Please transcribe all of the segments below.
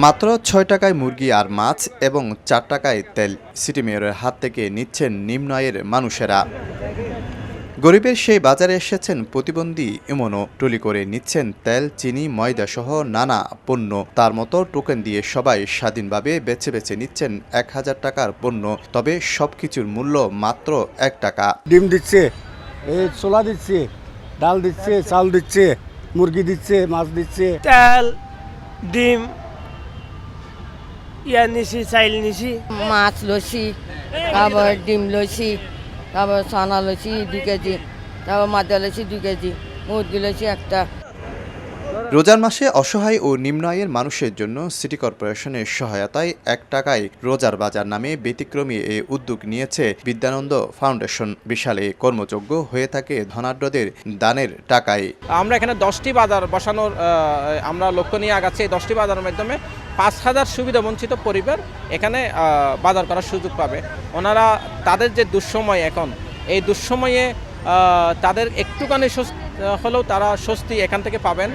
মাত্র ৬ টাকায় মুরগি আর মাছ এবং ৪ টাকায় তেল সিটি মেয়রের হাত থেকে নিচ্ছেন নিম্ন আয়ের মানুষেরা। গরিবের সেই বাজারে এসেছেন প্রতিবন্ধী এমনও ট্রলি করে নিচ্ছেন তেল, চিনি, ময়দা সহ নানা পণ্য। তার মতো টোকেন দিয়ে সবাই স্বাধীনভাবে বেছে বেছে নিচ্ছেন ১,০০০ টাকার পণ্য। তবে সবকিছুর মূল্য মাত্র ১ টাকা। ডিম দিচ্ছে, এই ছোলা দিচ্ছে, ডাল দিচ্ছে, চাল দিচ্ছে, মুরগি দিচ্ছে, মাছ দিচ্ছে, তেল, ডিম, নিছি, চাইল নিছি, মাছ লইছি, তারপর ডিম লইছি, তারপর ছানা লইছি 2 কেজি, তারপর মাদা লইছি 2 কেজি, মুরগি লইছি একটা। রোজার মাসে অসহায় ও নিম্ন আয়ের মানুষের জন্য সিটি কর্পোরেশনের সহায়তায় ১ টাকায় রোজার বাজার নামে ব্যতিক্রমী এ উদ্যোগ নিয়েছে বিদ্যানন্দ ফাউন্ডেশন। বিশাল এ কর্মযজ্ঞ হয়ে থাকে ধনাঢ্যদের দানের টাকায়। আমরা এখানে 10টি বাজার বসানোর আমরা লক্ষ্য নিয়ে আগাচ্ছি। এই 10টি বাজারের মাধ্যমে ৫,০০০ সুবিধা বঞ্চিত পরিবার এখানে বাজার করার সুযোগ পাবে। ওনারা তাদের যে দুঃসময় এখন, এই দুঃসময়ে তাদের একটুখানি হলেও তারা স্বস্তি এখান থেকে পাবেন।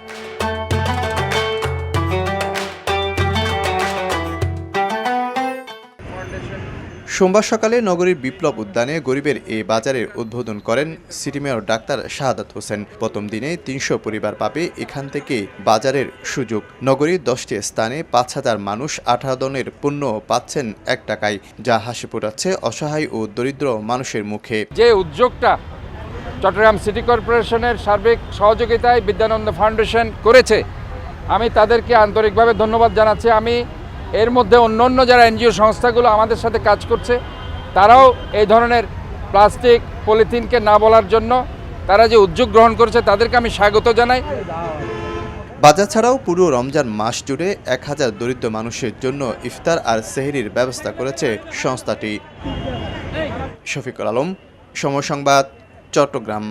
সোমবার সকালে নগরীর বিপ্লব উদ্যানে গরিবের এই বাজারের উদ্বোধন করেন city mayor doctor Shahadat Hossain. প্রথম দিনে ৩০০ পরিবার পাবে এখান থেকে বাজারের সুযোগ। নগরীর 10টি স্থানে ৫,০০০ মানুষ 18 ধরনের পণ্য পাচ্ছেন ১ টাকায়, যা হাসি ফোটাচ্ছে অসহায় ও দরিদ্র মানুষের মুখে। যে উদ্যোগটা চট্টগ্রাম সিটি কর্পোরেশনের সার্বিক সহযোগিতায় বিদ্যানন্দ ফাউন্ডেশন করেছে, আমি তাদেরকে আন্তরিকভাবে ধন্যবাদ জানাচ্ছি। আমি এর মধ্যে অন্য যারা এনজিও সংস্থাগুলো আমাদের সাথে কাজ করছে, তারাও এই ধরনের প্লাস্টিক পলিথিনকে না বলার জন্য তারা যে উদ্যোগ গ্রহণ করেছে তাদেরকে আমি স্বাগত জানাই। বাজার ছাড়াও পুরো রমজান মাস জুড়ে ১,০০০ দরিদ্র মানুষের জন্য ইফতার আর সেহরির ব্যবস্থা করেছে সংস্থাটি। শফিকুল আলম, সময় সংবাদ, চট্টগ্রাম।